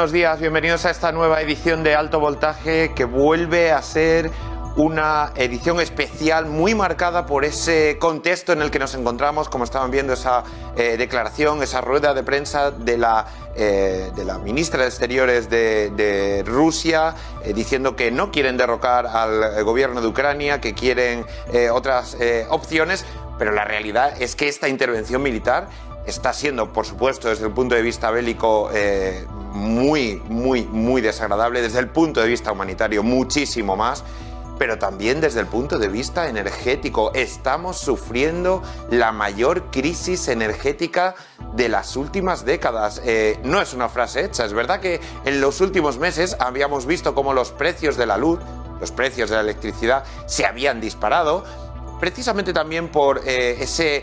buenos días. Bienvenidos a esta nueva edición de Alto Voltaje, que vuelve a ser una edición especial muy marcada por ese contexto en el que nos encontramos, como estaban viendo esa declaración, esa rueda de prensa de la ministra de Exteriores de Rusia, diciendo que no quieren derrocar al gobierno de Ucrania, que quieren otras opciones, pero la realidad es que esta intervención militar está siendo, por supuesto, desde el punto de vista bélico, muy desagradable, desde el punto de vista humanitario muchísimo más, pero también desde el punto de vista energético. Estamos sufriendo la mayor crisis energética de las últimas décadas. No es una frase hecha, es verdad que en los últimos meses habíamos visto cómo los precios de la luz, los precios de la electricidad se habían disparado, precisamente también por esa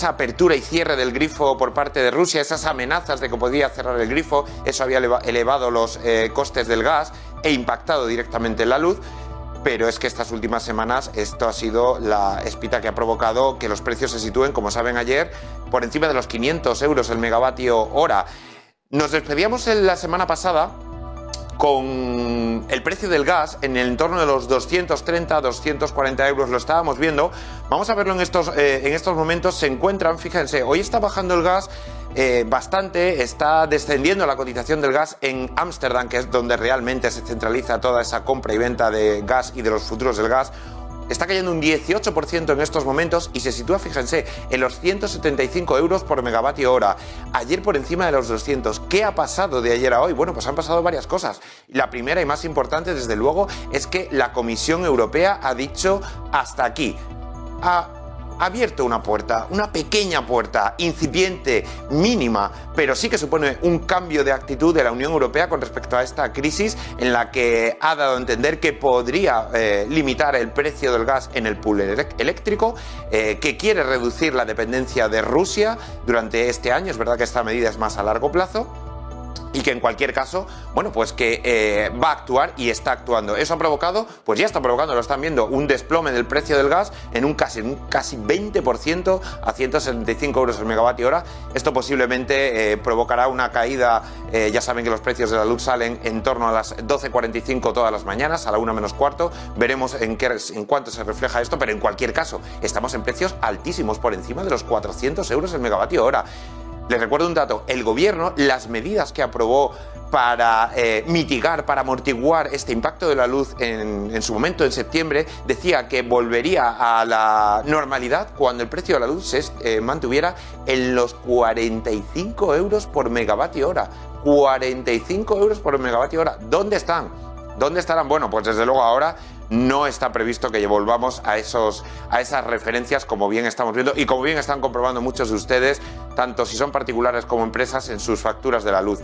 apertura y cierre del grifo por parte de Rusia, esas amenazas de que podía cerrar el grifo. Eso había elevado los costes del gas e impactado directamente en la luz. Pero es que estas últimas semanas esto ha sido la espita que ha provocado que los precios se sitúen, como saben ayer, por encima de los 500 euros el megavatio hora. Nos despedíamos la semana pasada con el precio del gas en el entorno de los 230, 240 euros, lo estábamos viendo. Vamos a verlo en estos momentos. Se encuentran, fíjense, hoy está bajando el gas bastante, está descendiendo la cotización del gas en Ámsterdam, que es donde realmente se centraliza toda esa compra y venta de gas y de los futuros del gas. Está cayendo un 18% en estos momentos y se sitúa, fíjense, en los 175 euros por megavatio hora. Ayer por encima de los 200. ¿Qué ha pasado de ayer a hoy? Bueno, pues han pasado varias cosas. La primera y más importante, desde luego, es que la Comisión Europea ha dicho hasta aquí. Ha abierto una puerta, una pequeña puerta, incipiente, mínima, pero sí que supone un cambio de actitud de la Unión Europea con respecto a esta crisis, en la que ha dado a entender que podría limitar el precio del gas en el pool eléctrico, que quiere reducir la dependencia de Rusia durante este año. Es verdad que esta medida es más a largo plazo, y que en cualquier caso, bueno, pues que va a actuar y está actuando. Eso ha provocado, pues ya está provocando, lo están viendo, un desplome del precio del gas en un casi 20% a 175 euros el megavatio hora. Esto posiblemente provocará una caída. Ya saben que los precios de la luz salen en torno a las 12:45 todas las mañanas, a la 1 menos cuarto. Veremos en cuánto se refleja esto, pero en cualquier caso, estamos en precios altísimos, por encima de los 400 euros el megavatio hora. Les recuerdo un dato: el gobierno, las medidas que aprobó para mitigar, para amortiguar este impacto de la luz en su momento, en septiembre, decía que volvería a la normalidad cuando el precio de la luz se mantuviera en los 45 euros por megavatio hora. 45 euros por megavatio hora. ¿Dónde están? ¿Dónde estarán? Bueno, pues desde luego ahora no está previsto que volvamos a esas referencias, como bien estamos viendo y como bien están comprobando muchos de ustedes, tanto si son particulares como empresas, en sus facturas de la luz.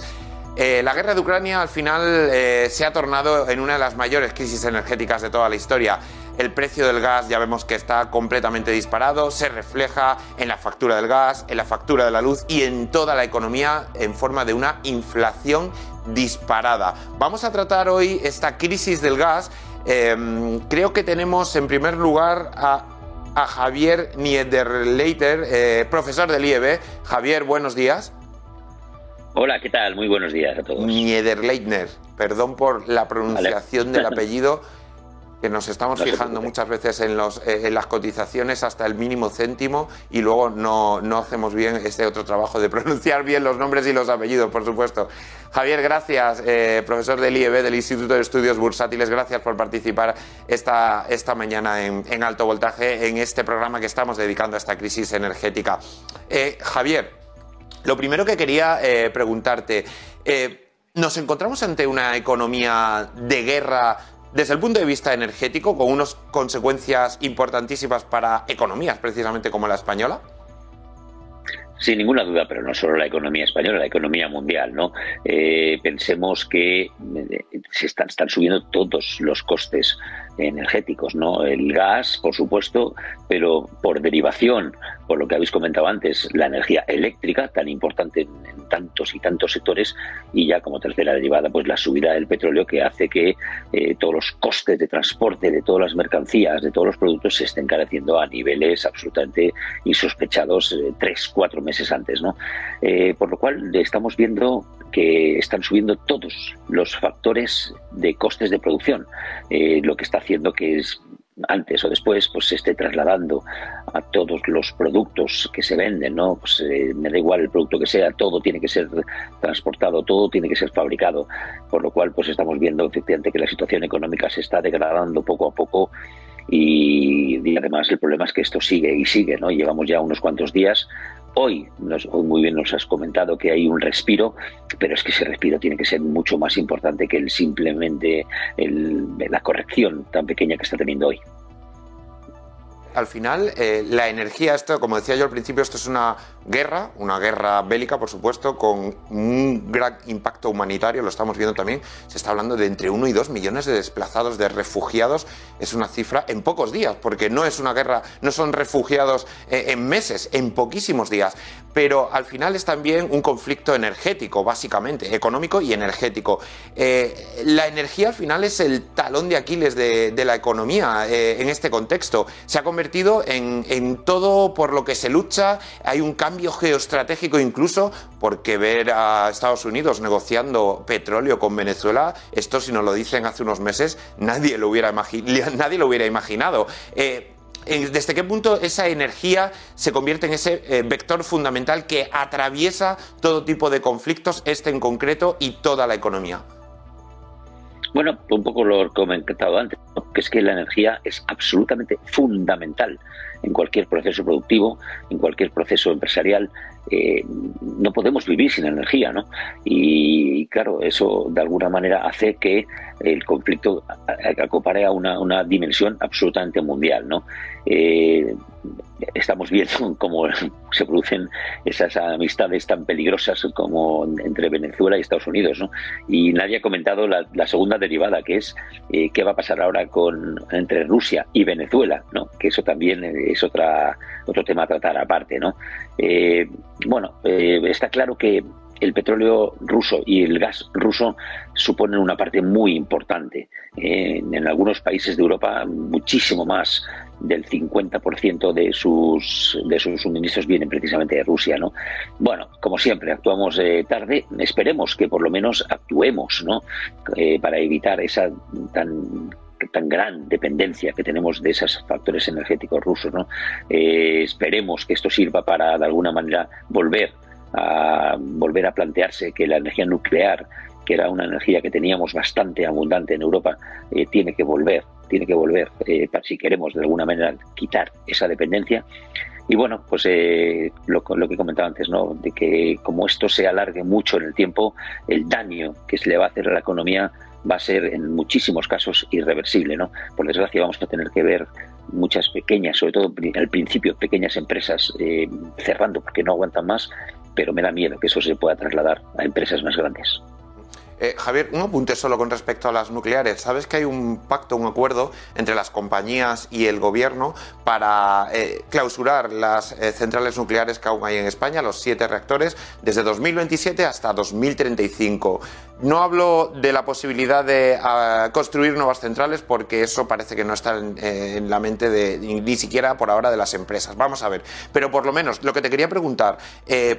La guerra de Ucrania al final se ha tornado en una de las mayores crisis energéticas de toda la historia. El precio del gas ya vemos que está completamente disparado, se refleja en la factura del gas, en la factura de la luz y en toda la economía en forma de una inflación disparada. Vamos a tratar hoy esta crisis del gas. Creo que tenemos en primer lugar a Javier Niederleiter, profesor del IEB. Javier, buenos días. Hola, ¿qué tal? Muy buenos días a todos. Niederleitner, perdón por la pronunciación del apellido, que nos estamos fijando muchas veces en las cotizaciones hasta el mínimo céntimo y luego no hacemos bien este otro trabajo de pronunciar bien los nombres y los apellidos, por supuesto. Javier, gracias, profesor del IEB, del Instituto de Estudios Bursátiles, gracias por participar esta mañana en Alto Voltaje, en este programa que estamos dedicando a esta crisis energética. Javier, lo primero que quería preguntarte, ¿nos encontramos ante una economía de guerra desde el punto de vista energético, con unas consecuencias importantísimas para economías precisamente como la española? Sin ninguna duda, pero no solo la economía española, la economía mundial, ¿no? Pensemos que se están subiendo todos los costes energéticos, ¿no? El gas, por supuesto, pero por derivación, por lo que habéis comentado antes, la energía eléctrica, tan importante en tantos y tantos sectores, y ya como tercera derivada, pues la subida del petróleo, que hace que todos los costes de transporte de todas las mercancías, de todos los productos, se estén encareciendo a niveles absolutamente insospechados 3-4 meses antes, ¿no? Por lo cual estamos viendo que están subiendo todos los factores de costes de producción, lo que está haciendo que es antes o después pues se esté trasladando a todos los productos que se venden, ¿no? Pues me da igual el producto que sea, todo tiene que ser transportado, todo tiene que ser fabricado, por lo cual pues estamos viendo efectivamente que la situación económica se está degradando poco a poco y además el problema es que esto sigue y sigue, ¿no? Llevamos ya unos cuantos días. Hoy muy bien nos has comentado que hay un respiro, pero es que ese respiro tiene que ser mucho más importante que simplemente la corrección tan pequeña que está teniendo hoy. Al final, la energía, esto, como decía yo al principio, esto es una guerra bélica, por supuesto, con un gran impacto humanitario, lo estamos viendo también. Se está hablando de entre 1 y 2 millones de desplazados, de refugiados. Es una cifra en pocos días, porque no es una guerra, no son refugiados en meses, en poquísimos días. Pero al final es también un conflicto energético, básicamente, económico y energético. La energía al final es el talón de Aquiles de la economía en este contexto. Se ha convertido en todo por lo que se lucha. Hay un cambio geoestratégico incluso, porque ver a Estados Unidos negociando petróleo con Venezuela, esto si nos lo dicen hace unos meses, nadie lo hubiera imaginado. ¿Desde qué punto esa energía se convierte en ese vector fundamental que atraviesa todo tipo de conflictos, este en concreto, y toda la economía? Bueno, un poco lo he comentado antes, ¿no? Que es que la energía es absolutamente fundamental en cualquier proceso productivo, en cualquier proceso empresarial. No podemos vivir sin energía, ¿no? Y claro, eso de alguna manera hace que el conflicto acopare a una dimensión absolutamente mundial, ¿no? Estamos viendo cómo se producen esas amistades tan peligrosas como entre Venezuela y Estados Unidos, ¿no? Y nadie ha comentado la segunda derivada, que es qué va a pasar ahora entre Rusia y Venezuela, ¿no? Que eso también es otro tema a tratar aparte, ¿no? Está claro que el petróleo ruso y el gas ruso suponen una parte muy importante. En algunos países de Europa, muchísimo más del 50% de sus suministros vienen precisamente de Rusia, ¿no? Bueno, como siempre, actuamos tarde. Esperemos que por lo menos actuemos, ¿no? Para evitar esa tan gran dependencia que tenemos de esos factores energéticos rusos, ¿no? Esperemos que esto sirva para, de alguna manera, volver a plantearse que la energía nuclear, que era una energía que teníamos bastante abundante en Europa, tiene que volver si queremos de alguna manera quitar esa dependencia. Y bueno, pues lo que comentaba antes, ¿no? De que como esto se alargue mucho en el tiempo, el daño que se le va a hacer a la economía va a ser en muchísimos casos irreversible, ¿no? Por desgracia vamos a tener que ver muchas pequeñas, sobre todo al principio, pequeñas empresas cerrando porque no aguantan más, pero me da miedo que eso se pueda trasladar a empresas más grandes. Javier, un apunte solo con respecto a las nucleares. ¿Sabes que hay un pacto, un acuerdo entre las compañías y el gobierno para clausurar las centrales nucleares que aún hay en España, los 7 reactores, desde 2027 hasta 2035? No hablo de la posibilidad de construir nuevas centrales porque eso parece que no está en la mente ni siquiera por ahora de las empresas. Vamos a ver. Pero por lo menos lo que te quería preguntar,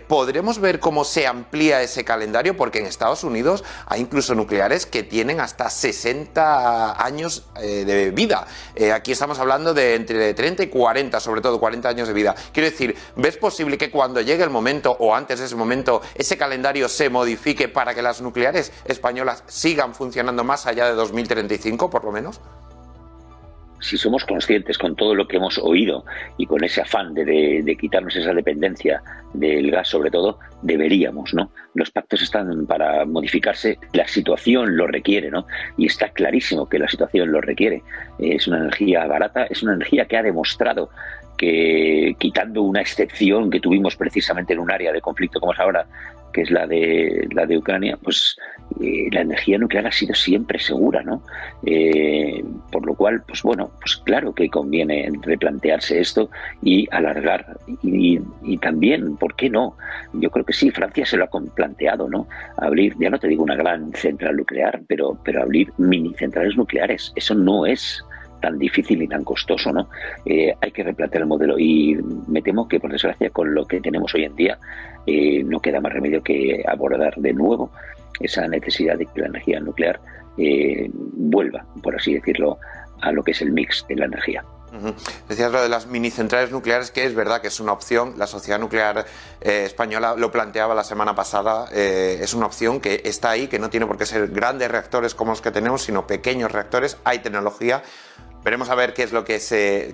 ¿podremos ver cómo se amplía ese calendario? Porque en Estados Unidos hay incluso nucleares que tienen hasta 60 años de vida. Aquí estamos hablando de entre 30 y 40, sobre todo 40 años de vida. Quiero decir, ¿ves posible que cuando llegue el momento o antes de ese momento ese calendario se modifique para que las nucleares españolas sigan funcionando más allá de 2035, por lo menos? Si somos conscientes con todo lo que hemos oído y con ese afán de quitarnos esa dependencia del gas sobre todo, deberíamos, ¿no? Los pactos están para modificarse, la situación lo requiere, ¿no? Y está clarísimo que la situación lo requiere. Es una energía barata, es una energía que ha demostrado que, quitando una excepción que tuvimos precisamente en un área de conflicto como es ahora, que es la de Ucrania, pues la energía nuclear ha sido siempre segura, ¿no? Por lo cual, pues bueno, pues claro que conviene replantearse esto y alargar. Y también, ¿por qué no? Yo creo que sí, Francia se lo ha planteado, ¿no? Abrir, ya no te digo una gran central nuclear, pero abrir mini centrales nucleares. Eso no es tan difícil y tan costoso, ¿no? Hay que replantear el modelo y me temo que, por desgracia, con lo que tenemos hoy en día, no queda más remedio que abordar de nuevo esa necesidad de que la energía nuclear vuelva, por así decirlo, a lo que es el mix de la energía. Decías lo de las minicentrales nucleares, que es verdad que es una opción. La Sociedad Nuclear Española lo planteaba la semana pasada. Es una opción que está ahí, que no tiene por qué ser grandes reactores como los que tenemos, sino pequeños reactores. Hay tecnología. Veremos a ver qué es lo que se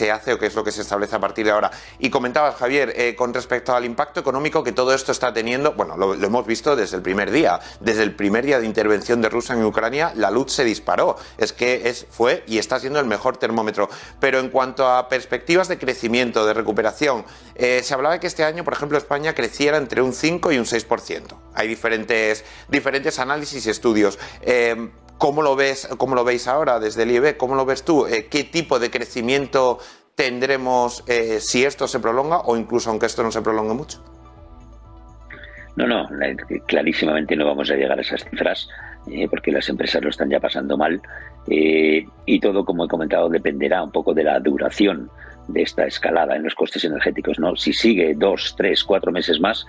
hace o qué es lo que se establece a partir de ahora. Y comentabas, Javier, con respecto al impacto económico que todo esto está teniendo. Bueno, lo hemos visto desde el primer día. Desde el primer día de intervención de Rusia en Ucrania, la luz se disparó. Es que fue y está siendo el mejor termómetro. Pero en cuanto a perspectivas de crecimiento, de recuperación, se hablaba de que este año, por ejemplo, España creciera entre un 5 y un 6%. Hay diferentes análisis y estudios. ¿Cómo lo veis ahora desde el IEB? ¿Cómo lo ves tú? ¿Qué tipo de crecimiento tendremos si esto se prolonga o incluso aunque esto no se prolongue mucho? No, clarísimamente no vamos a llegar a esas cifras porque las empresas lo están ya pasando mal y todo, como he comentado, dependerá un poco de la duración de esta escalada en los costes energéticos, ¿no? Si sigue 2, 3, 4 meses más,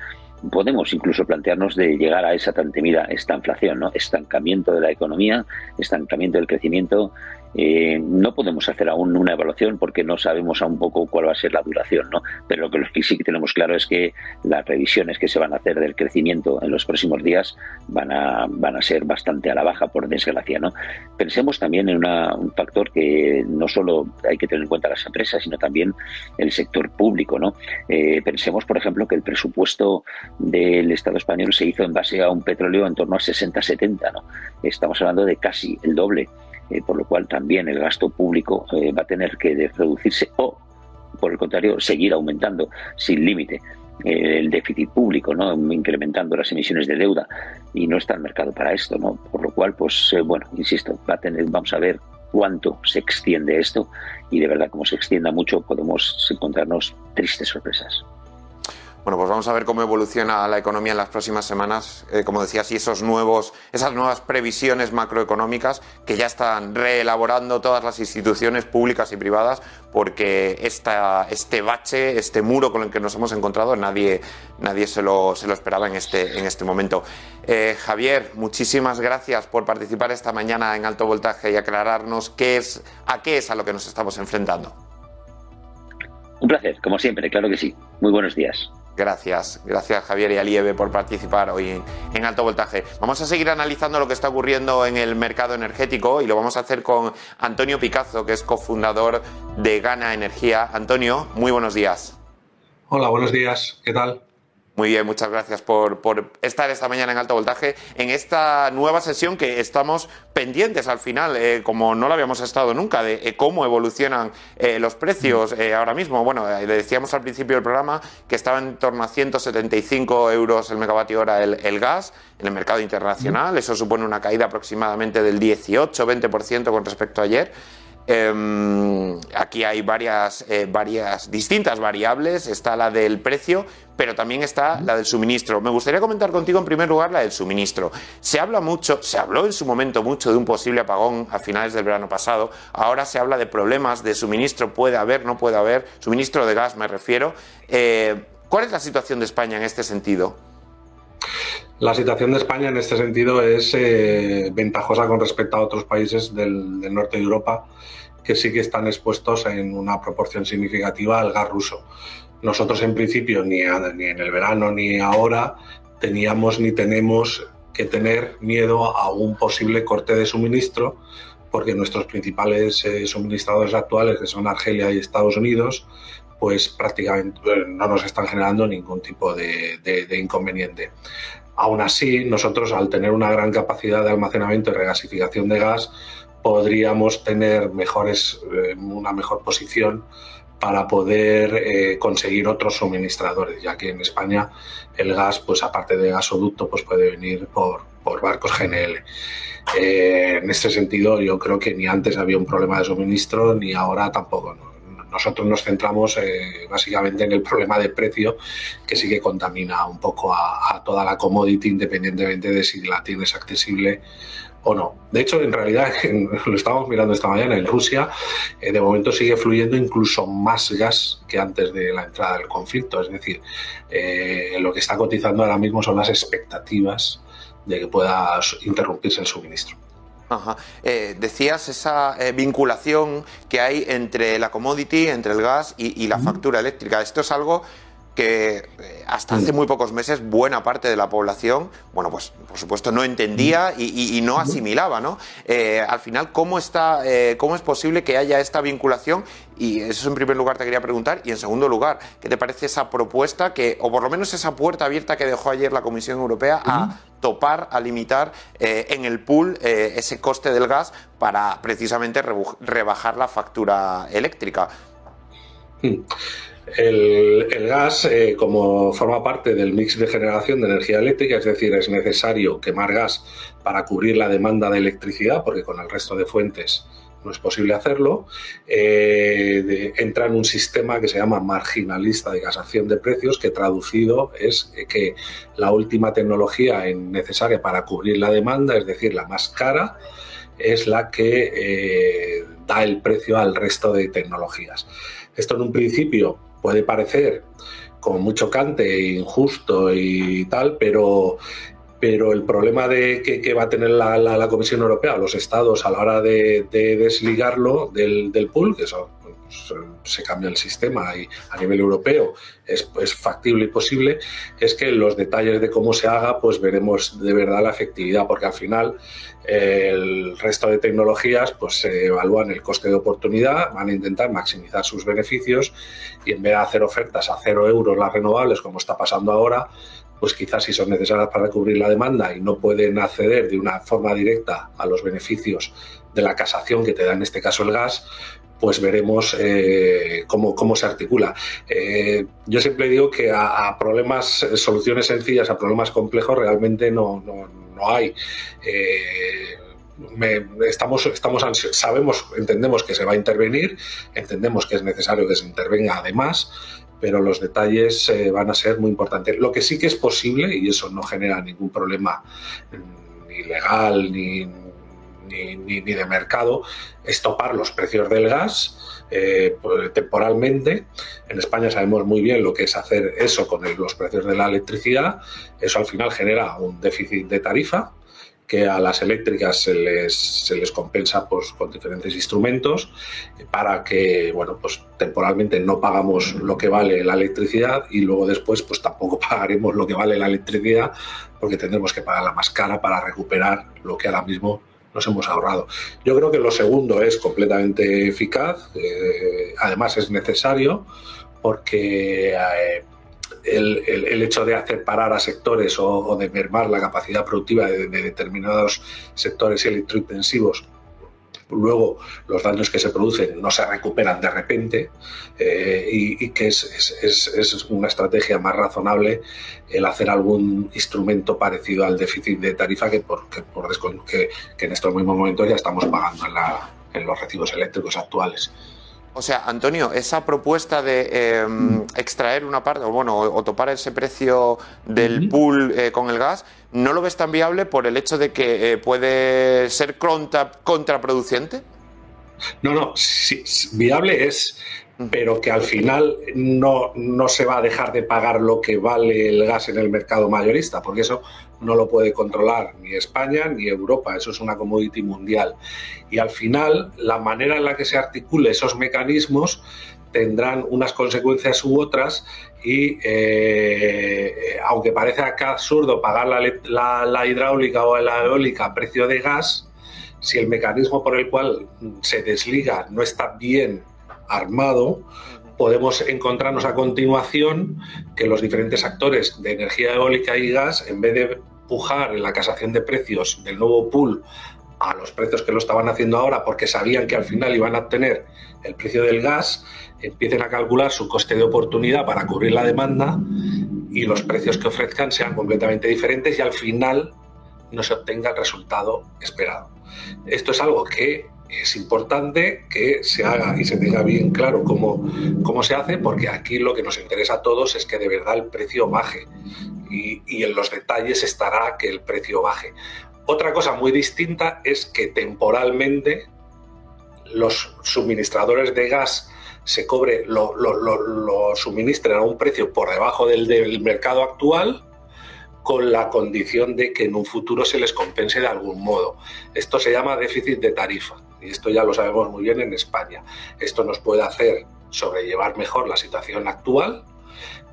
podemos incluso plantearnos de llegar a esa tan temida estanflación, ¿no? Estancamiento de la economía, estancamiento del crecimiento. No podemos hacer aún una evaluación porque no sabemos aún poco cuál va a ser la duración, ¿no? Pero lo que sí que tenemos claro es que las revisiones que se van a hacer del crecimiento en los próximos días van a ser bastante a la baja, por desgracia, ¿no? Pensemos también en un factor que no solo hay que tener en cuenta las empresas, sino también el sector público, ¿no? Pensemos, por ejemplo, que el presupuesto del Estado español se hizo en base a un petróleo en torno a 60-70, ¿no? Estamos hablando de casi el doble. Por lo cual también el gasto público va a tener que reducirse o, por el contrario, seguir aumentando sin límite el déficit público, ¿no? Incrementando las emisiones de deuda, y no está el mercado para esto, ¿no? Por lo cual, pues bueno, insisto, vamos a ver cuánto se extiende esto y de verdad, como se extienda mucho, podemos encontrarnos tristes sorpresas. Bueno, pues vamos a ver cómo evoluciona la economía en las próximas semanas. Como decía, sí, esas nuevas previsiones macroeconómicas que ya están reelaborando todas las instituciones públicas y privadas, porque este bache, este muro con el que nos hemos encontrado, nadie se lo esperaba en este momento. Javier, muchísimas gracias por participar esta mañana en Alto Voltaje y aclararnos a qué es a lo que nos estamos enfrentando. Un placer, como siempre, claro que sí. Muy buenos días. Gracias Javier y al IEB por participar hoy en Alto Voltaje. Vamos a seguir analizando lo que está ocurriendo en el mercado energético y lo vamos a hacer con Antonio Picazo, que es cofundador de Gana Energía. Antonio, muy buenos días. Hola, buenos días. ¿Qué tal? Muy bien, muchas gracias por estar esta mañana en Alto Voltaje en esta nueva sesión que estamos pendientes al final, como no lo habíamos estado nunca, de cómo evolucionan los precios ahora mismo. Bueno, le decíamos al principio del programa que estaba en torno a 175 euros el megavatio hora el gas en el mercado internacional. Eso supone una caída aproximadamente del 18-20% con respecto a ayer. Aquí hay varias distintas variables. Está la del precio, pero también está la del suministro. Me gustaría comentar contigo en primer lugar la del suministro. Se habló en su momento mucho de un posible apagón a finales del verano pasado. Ahora se habla de problemas de suministro, puede haber, no puede haber, suministro de gas me refiero. ¿Cuál es la situación de España en este sentido? La situación de España en este sentido es ventajosa con respecto a otros países del norte de Europa, que sí que están expuestos en una proporción significativa al gas ruso. Nosotros en principio ni en el verano ni ahora teníamos ni tenemos que tener miedo a un posible corte de suministro, porque nuestros principales suministradores actuales, que son Argelia y Estados Unidos, pues prácticamente no nos están generando ningún tipo de inconveniente. Aún así, nosotros, al tener una gran capacidad de almacenamiento y regasificación de gas, podríamos tener una mejor posición para poder conseguir otros suministradores, ya que en España el gas, pues aparte de gasoducto, pues puede venir por barcos GNL. En este sentido, yo creo que ni antes había un problema de suministro, ni ahora tampoco. nosotros nos centramos básicamente en el problema de precio, que sí que contamina un poco a toda la commodity, independientemente de si la tienes accesible o no. De hecho, en realidad, lo estábamos mirando esta mañana, en Rusia de momento sigue fluyendo incluso más gas que antes de la entrada del conflicto. Es decir, lo que está cotizando ahora mismo son las expectativas de que pueda interrumpirse el suministro. Ajá. Decías esa vinculación que hay entre la commodity, entre el gas y la factura eléctrica. Esto es algo que hasta hace muy pocos meses buena parte de la población, bueno, pues por supuesto no entendía y no asimilaba, ¿no? Al final, ¿cómo es posible que haya esta vinculación? Y eso en primer lugar te quería preguntar. Y en segundo lugar, ¿qué te parece esa propuesta o por lo menos esa puerta abierta que dejó ayer la Comisión Europea a topar, a limitar en el pool ese coste del gas para precisamente rebajar la factura eléctrica? El gas, como forma parte del mix de generación de energía eléctrica, es decir, es necesario quemar gas para cubrir la demanda de electricidad, porque con el resto de fuentes no es posible hacerlo, entra en un sistema que se llama marginalista de gasación de precios, que traducido es que la última tecnología necesaria para cubrir la demanda, es decir, la más cara, es la que da el precio al resto de tecnologías. Esto en un principio puede parecer como muy chocante, injusto y tal, pero el problema que va a tener la Comisión Europea o los Estados a la hora de desligarlo del pool, que eso se cambia el sistema y a nivel europeo es factible y posible, es que en los detalles de cómo se haga pues veremos de verdad la efectividad, porque al final el resto de tecnologías pues se evalúan el coste de oportunidad, van a intentar maximizar sus beneficios y en vez de hacer ofertas a 0 euros las renovables como está pasando ahora, pues quizás si son necesarias para cubrir la demanda y no pueden acceder de una forma directa a los beneficios de la casación que te da en este caso el gas, pues veremos cómo se articula. Yo siempre digo que a problemas, soluciones sencillas a problemas complejos realmente no hay. Estamos ansiosos, entendemos que se va a intervenir, entendemos que es necesario que se intervenga además, pero los detalles van a ser muy importantes. Lo que sí que es posible, y eso no genera ningún problema ni legal ni de mercado, es topar los precios del gas temporalmente. En España sabemos muy bien lo que es hacer eso con los precios de la electricidad. Eso al final genera un déficit de tarifa que a las eléctricas se les compensa pues, con diferentes instrumentos para que, bueno, pues temporalmente no pagamos lo que vale la electricidad y luego después pues tampoco pagaremos lo que vale la electricidad porque tendremos que pagarla más cara para recuperar lo que ahora mismo nos hemos ahorrado. Yo creo que lo segundo es completamente eficaz, además es necesario porque el hecho de hacer parar a sectores o de mermar la capacidad productiva de determinados sectores electrointensivos, luego los daños que se producen no se recuperan de repente y que es una estrategia más razonable el hacer algún instrumento parecido al déficit de tarifa que en estos mismos momentos ya estamos pagando en los recibos eléctricos actuales. O sea, Antonio, esa propuesta de extraer una parte, o topar ese precio del pool con el gas, ¿no lo ves tan viable por el hecho de que puede ser contraproducente? No, sí, viable es, pero que al final no se va a dejar de pagar lo que vale el gas en el mercado mayorista, porque eso no lo puede controlar ni España ni Europa, eso es una commodity mundial. Y al final, la manera en la que se articule esos mecanismos tendrán unas consecuencias u otras y aunque parece acá absurdo pagar la hidráulica o la eólica a precio de gas, si el mecanismo por el cual se desliga no está bien armado, podemos encontrarnos a continuación que los diferentes actores de energía eólica y gas, en vez de pujar en la casación de precios del nuevo pool a los precios que lo estaban haciendo ahora porque sabían que al final iban a obtener el precio del gas, empiecen a calcular su coste de oportunidad para cubrir la demanda y los precios que ofrezcan sean completamente diferentes y al final no se obtenga el resultado esperado. Esto es algo que es importante que se haga y se tenga bien claro cómo se hace, porque aquí lo que nos interesa a todos es que de verdad el precio baje, y en los detalles estará que el precio baje. Otra cosa muy distinta es que temporalmente los suministradores de gas lo suministren a un precio por debajo del mercado actual, con la condición de que en un futuro se les compense de algún modo. Esto se llama déficit de tarifa, y esto ya lo sabemos muy bien en España. Esto nos puede hacer sobrellevar mejor la situación actual,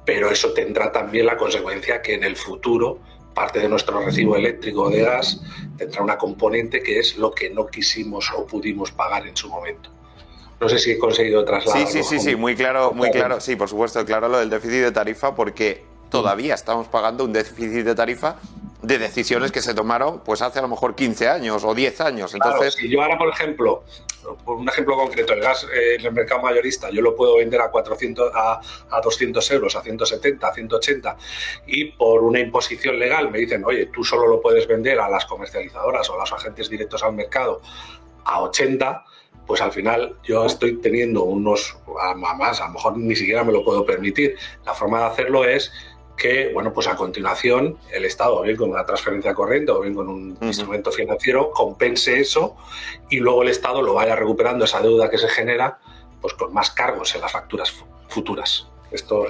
pero eso tendrá también la consecuencia que en el futuro parte de nuestro recibo eléctrico de gas tendrá una componente que es lo que no quisimos o pudimos pagar en su momento. No sé si he conseguido trasladar. Sí, muy claro, sí, por supuesto, claro lo del déficit de tarifa, porque todavía estamos pagando un déficit de tarifa de decisiones que se tomaron pues hace a lo mejor 15 años o 10 años. Entonces, claro, si yo ahora, por ejemplo, por un ejemplo concreto, el gas en el mercado mayorista yo lo puedo vender a 200 euros, a 170, a 180, y por una imposición legal me dicen, oye, tú solo lo puedes vender a las comercializadoras o a los agentes directos al mercado a 80, pues al final yo estoy teniendo unos, más, a lo mejor ni siquiera me lo puedo permitir. La forma de hacerlo es que, bueno, pues a continuación el Estado, o bien con una transferencia corriente o bien con un instrumento financiero, compense eso, y luego el Estado lo vaya recuperando esa deuda que se genera, pues con más cargos en las facturas futuras. Esto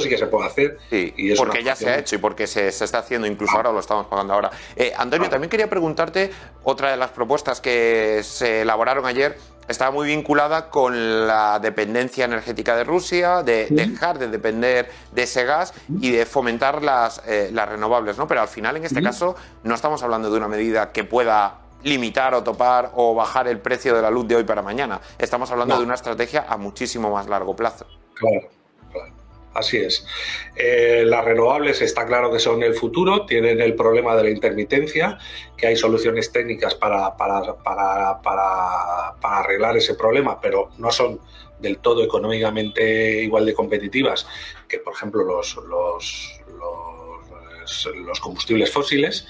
sí que se puede hacer. Sí, y es porque ya se ha hecho y porque se está haciendo, incluso ahora lo estamos pagando ahora. Antonio, también quería preguntarte, otra de las propuestas que se elaboraron ayer estaba muy vinculada con la dependencia energética de Rusia, de dejar de depender de ese gas y de fomentar las renovables, ¿no? Pero al final, en este caso, no estamos hablando de una medida que pueda limitar o topar o bajar el precio de la luz de hoy para mañana. Estamos hablando de una estrategia a muchísimo más largo plazo. Claro. Así es. Las renovables está claro que son el futuro, tienen el problema de la intermitencia, que hay soluciones técnicas para arreglar ese problema, pero no son del todo económicamente igual de competitivas que, por ejemplo, los combustibles fósiles,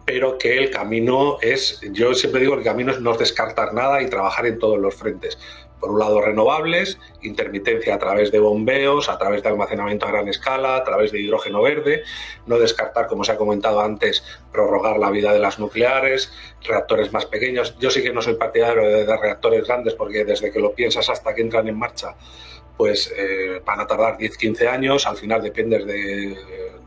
pero que el camino es, yo siempre digo, el camino es no descartar nada y trabajar en todos los frentes. Por un lado, renovables, intermitencia a través de bombeos, a través de almacenamiento a gran escala, a través de hidrógeno verde, no descartar, como se ha comentado antes, prorrogar la vida de las nucleares, reactores más pequeños. Yo sí que no soy partidario de reactores grandes, porque desde que lo piensas hasta que entran en marcha, pues van a tardar 10-15 años, al final dependes de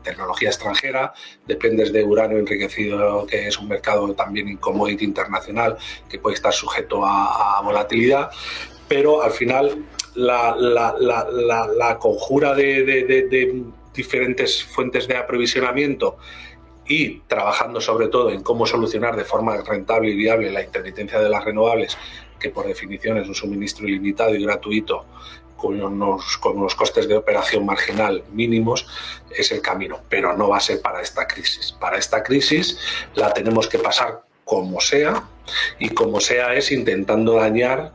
tecnología extranjera, dependes de uranio enriquecido, que es un mercado también en commodity internacional que puede estar sujeto a volatilidad, pero al final la conjura de diferentes fuentes de aprovisionamiento y trabajando sobre todo en cómo solucionar de forma rentable y viable la intermitencia de las renovables, que por definición es un suministro ilimitado y gratuito con unos costes de operación marginal mínimos, es el camino, pero no va a ser para esta crisis. Para esta crisis la tenemos que pasar como sea, y como sea es intentando dañar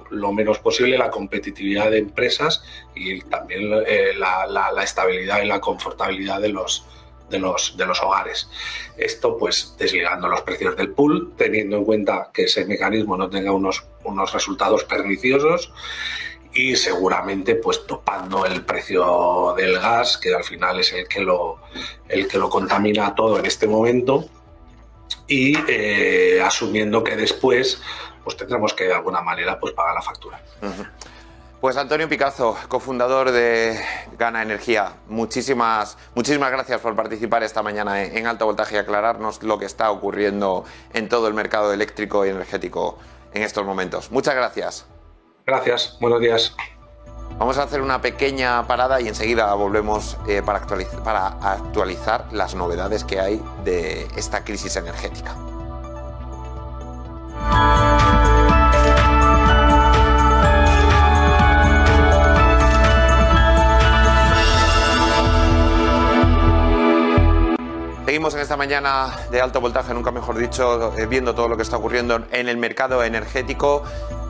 lo menos posible la competitividad de empresas y también la estabilidad y la confortabilidad de los hogares. Esto pues desligando los precios del pool, teniendo en cuenta que ese mecanismo no tenga unos resultados perniciosos, y seguramente pues topando el precio del gas, que al final es el que lo contamina todo en este momento, y asumiendo que después pues tendremos que de alguna manera pues pagar la factura. Pues Antonio Picazo, cofundador de Gana Energía, muchísimas gracias por participar esta mañana en Alto Voltaje y aclararnos lo que está ocurriendo en todo el mercado eléctrico y energético en estos momentos. Muchas gracias. Gracias, buenos días. Vamos a hacer una pequeña parada y enseguida volvemos para actualizar las novedades que hay de esta crisis energética. Seguimos en esta mañana de Alto Voltaje, nunca mejor dicho, viendo todo lo que está ocurriendo en el mercado energético,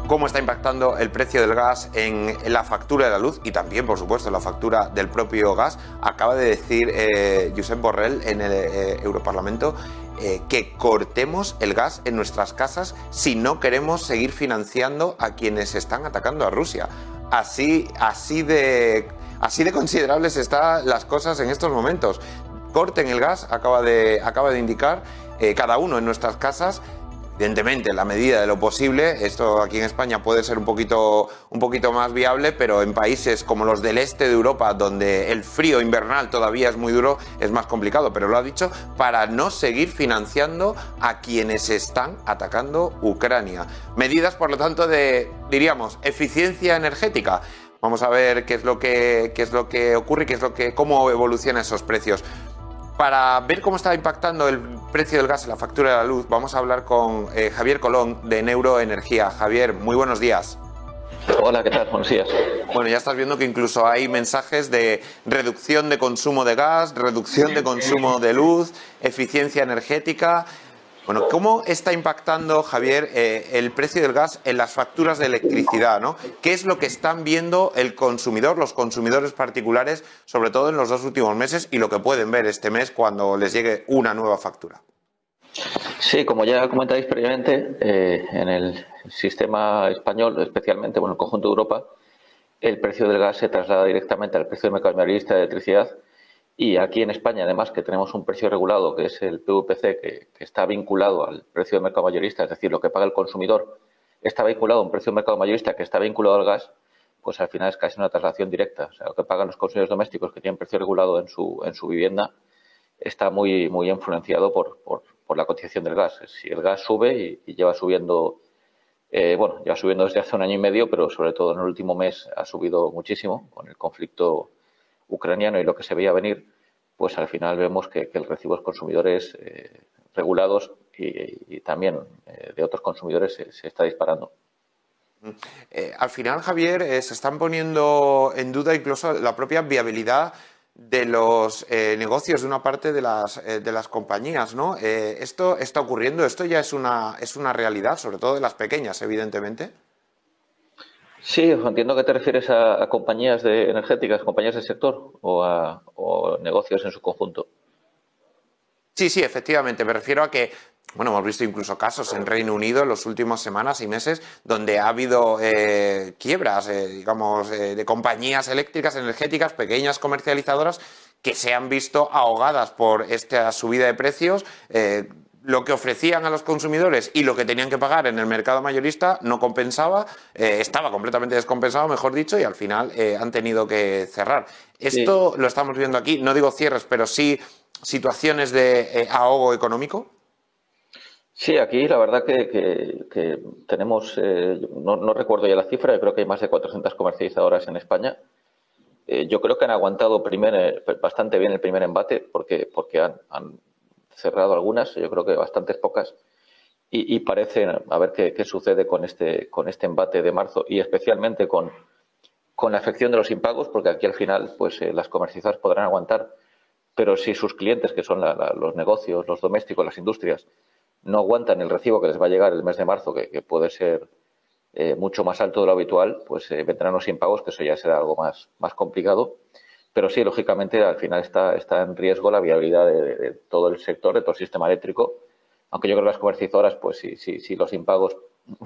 cómo está impactando el precio del gas en la factura de la luz y también, por supuesto, en la factura del propio gas. Acaba de decir Josep Borrell en el Europarlamento que cortemos el gas en nuestras casas si no queremos seguir financiando a quienes están atacando a Rusia. Así de considerables están las cosas en estos momentos. Corten el gas, acaba de indicar, cada uno en nuestras casas. Evidentemente, en la medida de lo posible, esto aquí en España puede ser un poquito más viable, pero en países como los del este de Europa, donde el frío invernal todavía es muy duro, es más complicado. Pero lo ha dicho para no seguir financiando a quienes están atacando Ucrania. Medidas, por lo tanto, de, diríamos, eficiencia energética. Vamos a ver qué es lo que ocurre y cómo evolucionan esos precios. Para ver cómo está impactando el precio del gas en la factura de la luz, vamos a hablar con Javier Colón de Neuroenergía. Javier, muy buenos días. Hola, ¿qué tal? Buenos días. Bueno, ya estás viendo que incluso hay mensajes de reducción de consumo de gas, reducción de consumo de luz, eficiencia energética. Bueno, ¿cómo está impactando, Javier, el precio del gas en las facturas de electricidad, ¿no? ¿Qué es lo que están viendo el consumidor, los consumidores particulares, sobre todo en los 2 últimos meses, y lo que pueden ver este mes cuando les llegue una nueva factura? Sí, como ya comentáis previamente, en el sistema español, especialmente, bueno, en el conjunto de Europa, el precio del gas se traslada directamente al precio del mercado mayorista de electricidad. Y aquí en España, además, que tenemos un precio regulado, que es el PVPC, que está vinculado al precio del mercado mayorista, es decir, lo que paga el consumidor está vinculado a un precio del mercado mayorista que está vinculado al gas, pues al final es casi una traslación directa. O sea, lo que pagan los consumidores domésticos que tienen precio regulado en su vivienda está muy influenciado por la cotización del gas. Si el gas sube y lleva subiendo, lleva subiendo desde hace 1 año y medio, pero sobre todo en el último mes ha subido muchísimo con el conflicto ucraniano y lo que se veía venir, pues al final vemos que el recibo de los consumidores regulados y también de otros consumidores se está disparando. Al final, Javier, se están poniendo en duda incluso la propia viabilidad de los negocios de una parte de las compañías, ¿no? Esto está ocurriendo, esto ya es una realidad, sobre todo de las pequeñas, evidentemente. Sí, entiendo que te refieres a compañías energéticas, compañías del sector o negocios en su conjunto. Sí, efectivamente. Me refiero a que, bueno, hemos visto incluso casos en Reino Unido en las últimas semanas y meses donde ha habido quiebras, de compañías eléctricas, energéticas, pequeñas comercializadoras que se han visto ahogadas por esta subida de precios. Lo que ofrecían a los consumidores y lo que tenían que pagar en el mercado mayorista no compensaba, estaba completamente descompensado, mejor dicho, y al final han tenido que cerrar. Esto lo estamos viendo aquí, no digo cierres, pero sí situaciones de ahogo económico. Sí, aquí la verdad que tenemos, no recuerdo ya la cifra, creo que hay más de 400 comercializadoras en España. Yo creo que han aguantado bastante bien el primer embate porque han cerrado algunas, yo creo que bastantes pocas, y parece a ver qué sucede con este embate de marzo y especialmente con la afección de los impagos, porque aquí al final pues las comercializadoras podrán aguantar, pero si sus clientes, que son los negocios, los domésticos, las industrias, no aguantan el recibo que les va a llegar el mes de marzo, que puede ser mucho más alto de lo habitual, pues vendrán los impagos, que eso ya será algo más complicado. Pero sí, lógicamente, al final está en riesgo la viabilidad de todo el sector, de todo el sistema eléctrico, aunque yo creo que las comercializadoras, pues si los impagos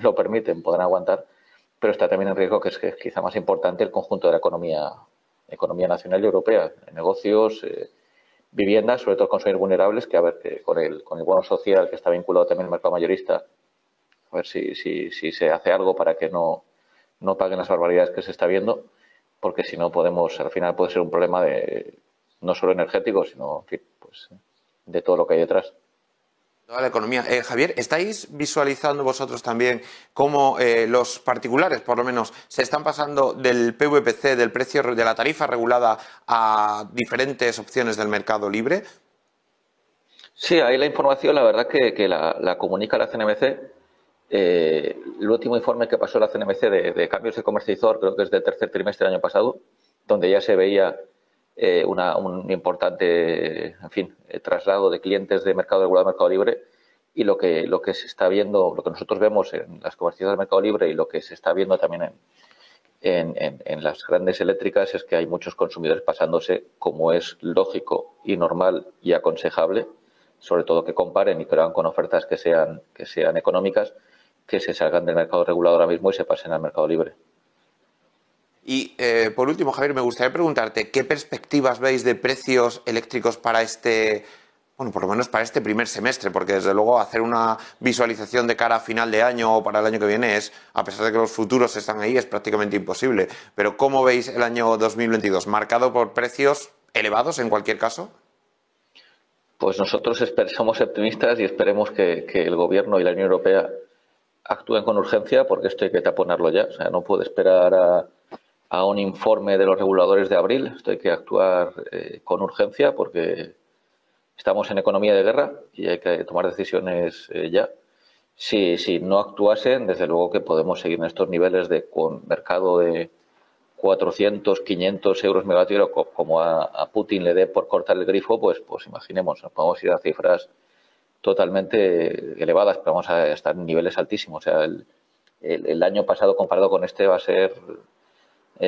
lo permiten, podrán aguantar, pero está también en riesgo, que es quizá más importante, el conjunto de la economía nacional y europea, negocios, viviendas, sobre todo consumidores vulnerables, que a ver, que con el bono social que está vinculado también al mercado mayorista, a ver si se hace algo para que no paguen las barbaridades que se está viendo, porque si no al final puede ser un problema no solo energético, sino, en fin, pues, de todo lo que hay detrás. Toda la economía. Javier, ¿estáis visualizando vosotros también cómo los particulares, por lo menos, se están pasando del PVPC, del precio de la tarifa regulada, a diferentes opciones del mercado libre? Sí, ahí la información, la verdad que la comunica la CNMC. El último informe que pasó la CNMC de cambios de comercializador, creo que es del tercer trimestre del año pasado, donde ya se veía un importante, en fin, traslado de clientes de mercado regulado a mercado libre, y lo que se está viendo, lo que nosotros vemos en las comercializadoras del mercado libre y lo que se está viendo también en las grandes eléctricas es que hay muchos consumidores pasándose, como es lógico y normal y aconsejable, sobre todo que comparen y que lo hagan con ofertas que sean económicas, que se salgan del mercado regulado ahora mismo y se pasen al mercado libre. Y por último, Javier, me gustaría preguntarte, ¿qué perspectivas veis de precios eléctricos para por lo menos para este primer semestre? Porque desde luego hacer una visualización de cara a final de año o para el año que viene a pesar de que los futuros están ahí, es prácticamente imposible. Pero ¿cómo veis el año 2022? ¿Marcado por precios elevados en cualquier caso? Pues nosotros somos optimistas y esperemos que el Gobierno y la Unión Europea actúen con urgencia, porque esto hay que taponarlo ya. O sea, no puede esperar a un informe de los reguladores de abril. Esto hay que actuar con urgencia, porque estamos en economía de guerra y hay que tomar decisiones ya. Si no actuasen, desde luego que podemos seguir en estos niveles con mercado de 400, 500 euros megavatio, como a Putin le dé por cortar el grifo, pues imaginemos, nos podemos ir a cifras totalmente elevadas, pero vamos a estar en niveles altísimos. O sea, el año pasado comparado con este va a ser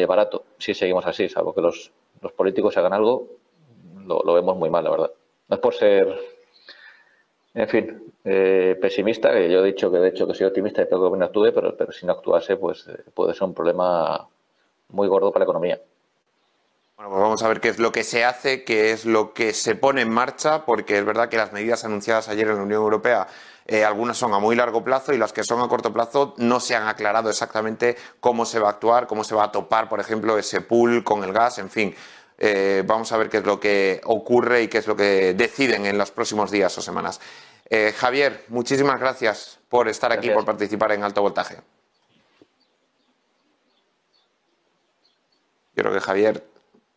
barato si seguimos así, salvo que los políticos hagan algo, lo vemos muy mal, la verdad. No es por ser, en fin, pesimista, que yo he dicho que de hecho que soy optimista y creo que el gobierno actúe, pero si no actuase, pues puede ser un problema muy gordo para la economía. Bueno, pues vamos a ver qué es lo que se hace, qué es lo que se pone en marcha, porque es verdad que las medidas anunciadas ayer en la Unión Europea, algunas son a muy largo plazo y las que son a corto plazo no se han aclarado exactamente cómo se va a actuar, cómo se va a topar, por ejemplo, ese pool con el gas, en fin. Vamos a ver qué es lo que ocurre y qué es lo que deciden en los próximos días o semanas. Javier, muchísimas gracias por estar aquí, por participar en Alto Voltaje. Yo creo que Javier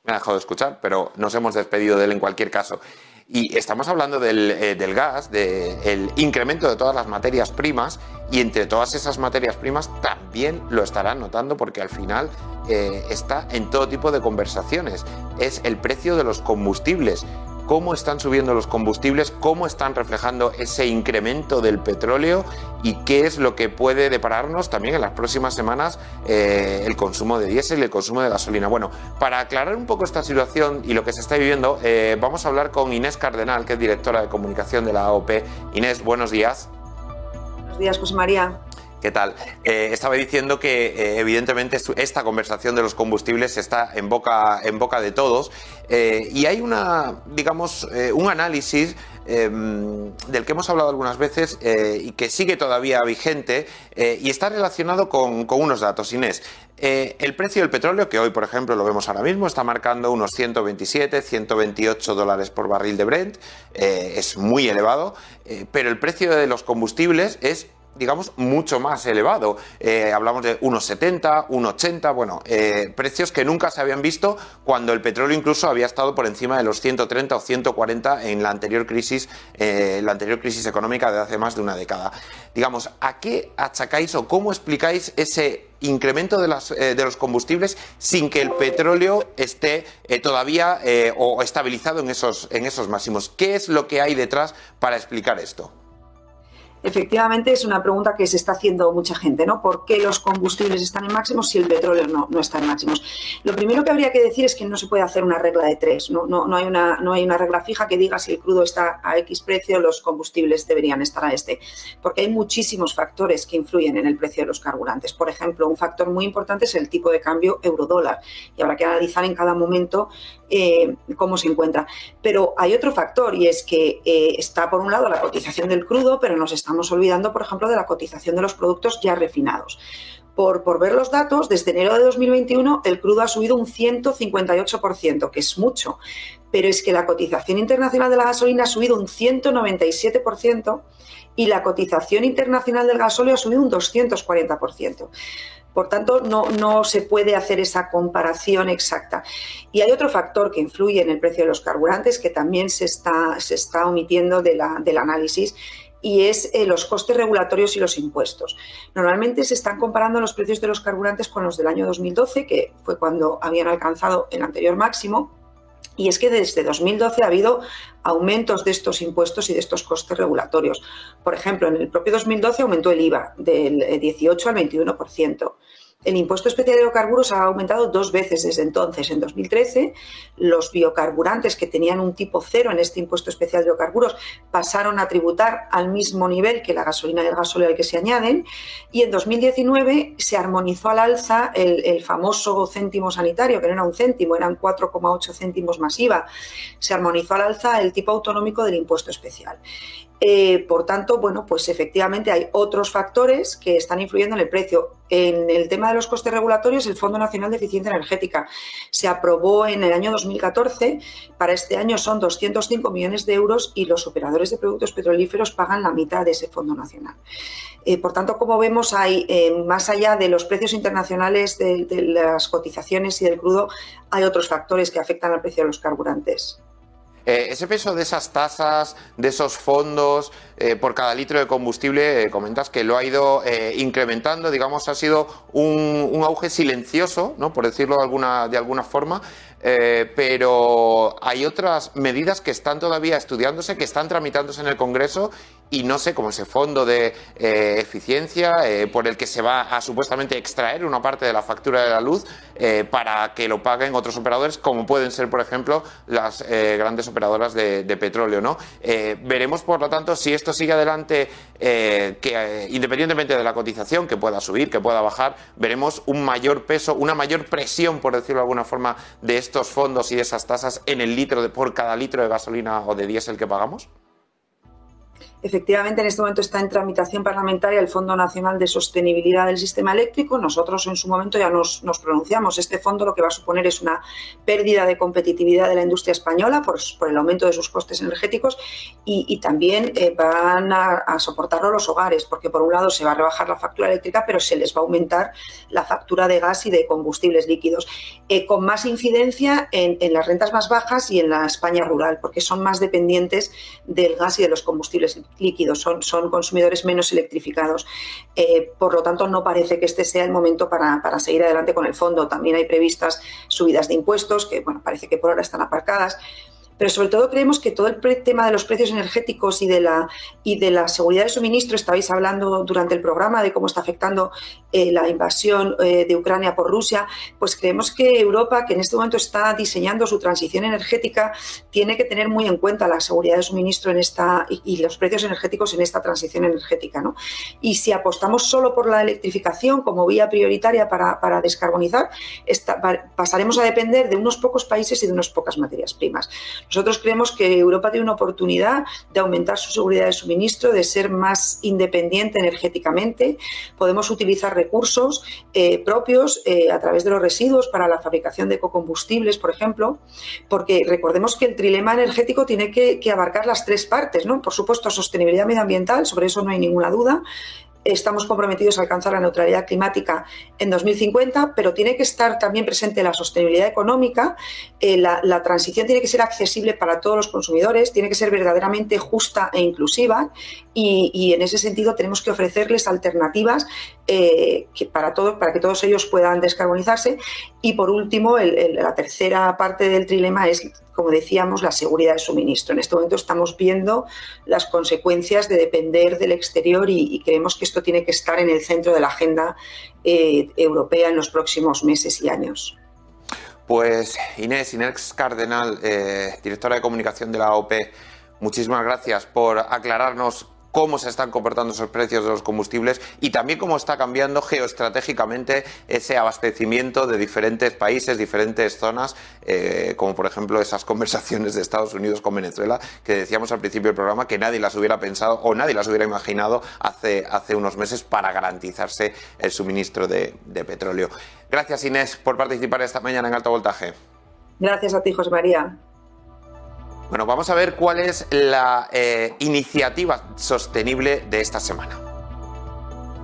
me ha dejado de escuchar, pero nos hemos despedido de él en cualquier caso. Y estamos hablando del gas, del incremento de todas las materias primas, y entre todas esas materias primas también lo estarán notando, porque al final está en todo tipo de conversaciones. Es el precio de los combustibles. Cómo están subiendo los combustibles, cómo están reflejando ese incremento del petróleo y qué es lo que puede depararnos también en las próximas semanas el consumo de diésel y el consumo de gasolina. Bueno, para aclarar un poco esta situación y lo que se está viviendo, vamos a hablar con Inés Cardenal, que es directora de comunicación de la AOP. Inés, buenos días. Buenos días, José María. ¿Qué tal? Estaba diciendo que evidentemente esta conversación de los combustibles está en boca de todos y hay un análisis del que hemos hablado algunas veces y que sigue todavía vigente y está relacionado con unos datos, Inés. El precio del petróleo, que hoy, por ejemplo, lo vemos ahora mismo, está marcando unos 127, 128 dólares por barril de Brent, es muy elevado, pero el precio de los combustibles es, digamos, mucho más elevado. Hablamos de 1,70, 1,80, bueno, precios que nunca se habían visto cuando el petróleo incluso había estado por encima de los 130 o 140 en la anterior crisis económica de hace más de una década. Digamos, ¿a qué achacáis o cómo explicáis ese incremento de los combustibles sin que el petróleo esté todavía o estabilizado en esos máximos? ¿Qué es lo que hay detrás para explicar esto? Efectivamente, es una pregunta que se está haciendo mucha gente, ¿no? ¿Por qué los combustibles están en máximos si el petróleo no está en máximos? Lo primero que habría que decir es que no se puede hacer una regla de tres, no hay una regla fija que diga si el crudo está a X precio, los combustibles deberían estar a este, porque hay muchísimos factores que influyen en el precio de los carburantes. Por ejemplo, un factor muy importante es el tipo de cambio euro-dólar y habrá que analizar en cada momento cómo se encuentra. Pero hay otro factor y es que está por un lado la cotización del crudo, pero nos estamos olvidando, por ejemplo, de la cotización de los productos ya refinados. Por ver los datos, desde enero de 2021 el crudo ha subido un 158%, que es mucho, pero es que la cotización internacional de la gasolina ha subido un 197% y la cotización internacional del gasóleo ha subido un 240%. Por tanto, no se puede hacer esa comparación exacta. Y hay otro factor que influye en el precio de los carburantes que también se está omitiendo del análisis, y es los costes regulatorios y los impuestos. Normalmente se están comparando los precios de los carburantes con los del año 2012, que fue cuando habían alcanzado el anterior máximo, y es que desde 2012 ha habido aumentos de estos impuestos y de estos costes regulatorios. Por ejemplo, en el propio 2012 aumentó el IVA del 18 al 21%. El impuesto especial de hidrocarburos ha aumentado 2 veces desde entonces. En 2013, los biocarburantes que tenían un tipo 0 en este impuesto especial de hidrocarburos pasaron a tributar al mismo nivel que la gasolina y el gasóleo al que se añaden, y en 2019 se armonizó al alza el famoso céntimo sanitario, que no era un céntimo, eran 4,8 céntimos más IVA. Se armonizó al alza el tipo autonómico del impuesto especial. Por tanto, bueno, pues efectivamente hay otros factores que están influyendo en el precio. En el tema de los costes regulatorios, el Fondo Nacional de Eficiencia Energética se aprobó en el año 2014. Para este año son 205 millones de euros y los operadores de productos petrolíferos pagan la mitad de ese Fondo Nacional. Por tanto, como vemos, hay más allá de los precios internacionales de las cotizaciones y del crudo, hay otros factores que afectan al precio de los carburantes. Ese peso de esas tasas, de esos fondos por cada litro de combustible, comentas que lo ha ido incrementando, digamos, ha sido un auge silencioso, ¿no?, por decirlo de alguna forma, pero hay otras medidas que están todavía estudiándose, que están tramitándose en el Congreso, y no sé, como ese fondo de eficiencia por el que se va a supuestamente extraer una parte de la factura de la luz para que lo paguen otros operadores, como pueden ser, por ejemplo, las grandes operadoras de petróleo, ¿no? Veremos, por lo tanto, si esto sigue adelante, que independientemente de la cotización, que pueda subir, que pueda bajar, veremos un mayor peso, una mayor presión, por decirlo de alguna forma, de estos fondos y de esas tasas en el por cada litro de gasolina o de diésel que pagamos. Efectivamente, en este momento está en tramitación parlamentaria el Fondo Nacional de Sostenibilidad del Sistema Eléctrico. Nosotros en su momento ya nos pronunciamos. Este fondo lo que va a suponer es una pérdida de competitividad de la industria española por el aumento de sus costes energéticos y también van a soportarlo los hogares, porque por un lado se va a rebajar la factura eléctrica, pero se les va a aumentar la factura de gas y de combustibles líquidos, con más incidencia en las rentas más bajas y en la España rural, porque son más dependientes del gas y de los combustibles líquidos, son consumidores menos electrificados. Por lo tanto, no parece que este sea el momento para seguir adelante con el fondo. También hay previstas subidas de impuestos que, bueno, parece que por ahora están aparcadas. Pero sobre todo creemos que todo el tema de los precios energéticos y de la seguridad de suministro, estabais hablando durante el programa de cómo está afectando la invasión de Ucrania por Rusia, pues creemos que Europa, que en este momento está diseñando su transición energética, tiene que tener muy en cuenta la seguridad de suministro y los precios energéticos en esta transición energética, ¿no? Y si apostamos solo por la electrificación como vía prioritaria para descarbonizar, pasaremos a depender de unos pocos países y de unas pocas materias primas. Nosotros creemos que Europa tiene una oportunidad de aumentar su seguridad de suministro, de ser más independiente energéticamente. Podemos utilizar recursos propios a través de los residuos para la fabricación de ecocombustibles, por ejemplo, porque recordemos que el trilema energético tiene que abarcar las tres partes, ¿no? Por supuesto, sostenibilidad medioambiental, sobre eso no hay ninguna duda. Estamos comprometidos a alcanzar la neutralidad climática en 2050, pero tiene que estar también presente la sostenibilidad económica. La transición tiene que ser accesible para todos los consumidores, tiene que ser verdaderamente justa e inclusiva y en ese sentido tenemos que ofrecerles alternativas para que todos ellos puedan descarbonizarse. Y por último, la tercera parte del trilema es, como decíamos, la seguridad de suministro. En este momento estamos viendo las consecuencias de depender del exterior y creemos que esto tiene que estar en el centro de la agenda europea en los próximos meses y años. Pues Inés Cardenal, directora de comunicación de la AOP, muchísimas gracias por aclararnos cómo se están comportando esos precios de los combustibles y también cómo está cambiando geoestratégicamente ese abastecimiento de diferentes países, diferentes zonas, como por ejemplo esas conversaciones de Estados Unidos con Venezuela, que decíamos al principio del programa que nadie las hubiera pensado o nadie las hubiera imaginado hace unos meses para garantizarse el suministro de petróleo. Gracias, Inés, por participar esta mañana en Alto Voltaje. Gracias a ti, José María. Bueno, vamos a ver cuál es la iniciativa sostenible de esta semana.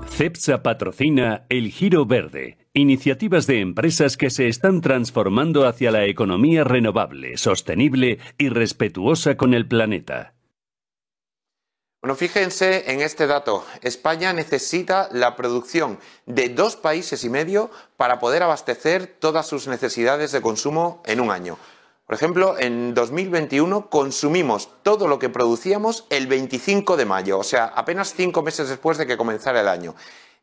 CEPSA patrocina El Giro Verde, iniciativas de empresas que se están transformando hacia la economía renovable, sostenible y respetuosa con el planeta. Bueno, fíjense en este dato. España necesita la producción de 2 países y medio para poder abastecer todas sus necesidades de consumo en un año. Por ejemplo, en 2021 consumimos todo lo que producíamos el 25 de mayo, o sea, apenas 5 meses después de que comenzara el año.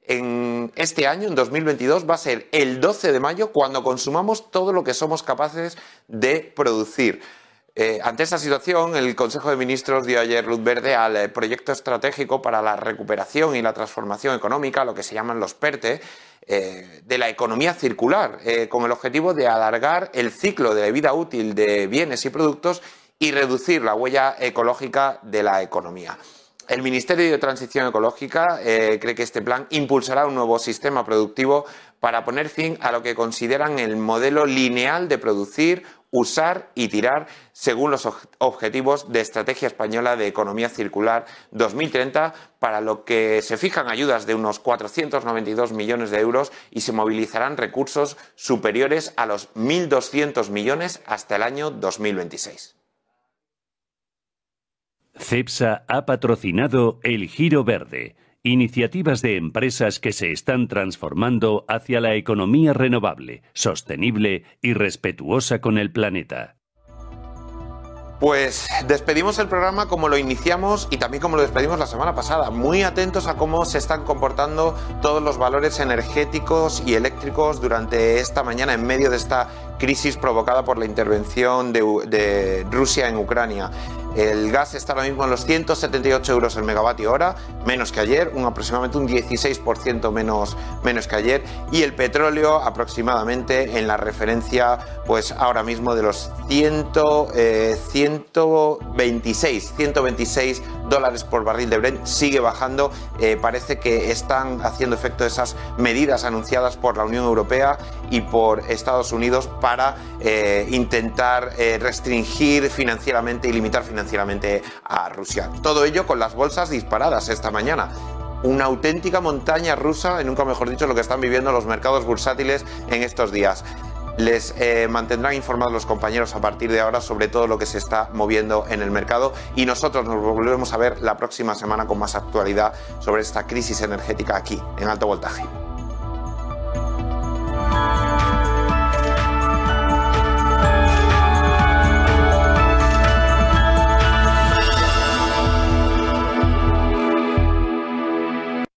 en este año, en 2022, va a ser el 12 de mayo cuando consumamos todo lo que somos capaces de producir. Ante esta situación, el Consejo de Ministros dio ayer luz verde al proyecto estratégico para la recuperación y la transformación económica, lo que se llaman los PERTE, de la economía circular, con el objetivo de alargar el ciclo de vida útil de bienes y productos y reducir la huella ecológica de la economía. El Ministerio de Transición Ecológica cree que este plan impulsará un nuevo sistema productivo para poner fin a lo que consideran el modelo lineal de producir, usar y tirar, según los objetivos de Estrategia Española de Economía Circular 2030, para lo que se fijan ayudas de unos 492 millones de euros y se movilizarán recursos superiores a los 1.200 millones hasta el año 2026. CEPSA ha patrocinado El Giro Verde, iniciativas de empresas que se están transformando hacia la economía renovable, sostenible y respetuosa con el planeta. Pues despedimos el programa como lo iniciamos y también como lo despedimos la semana pasada, muy atentos a cómo se están comportando todos los valores energéticos y eléctricos durante esta mañana en medio de esta crisis provocada por la intervención de Rusia en Ucrania. El gas está ahora mismo en los 178 euros el megavatio hora, menos que ayer, aproximadamente un 16% menos que ayer, y el petróleo aproximadamente en la referencia, pues ahora mismo de los 126 dólares por barril de Brent, sigue bajando. Parece que están haciendo efecto esas medidas anunciadas por la Unión Europea y por Estados Unidos para intentar restringir financieramente y limitar financieramente a Rusia. Todo ello con las bolsas disparadas esta mañana. Una auténtica montaña rusa, y nunca mejor dicho, lo que están viviendo los mercados bursátiles en estos días. Les mantendrán informados los compañeros a partir de ahora sobre todo lo que se está moviendo en el mercado y nosotros nos volvemos a ver la próxima semana con más actualidad sobre esta crisis energética aquí, en Alto Voltaje.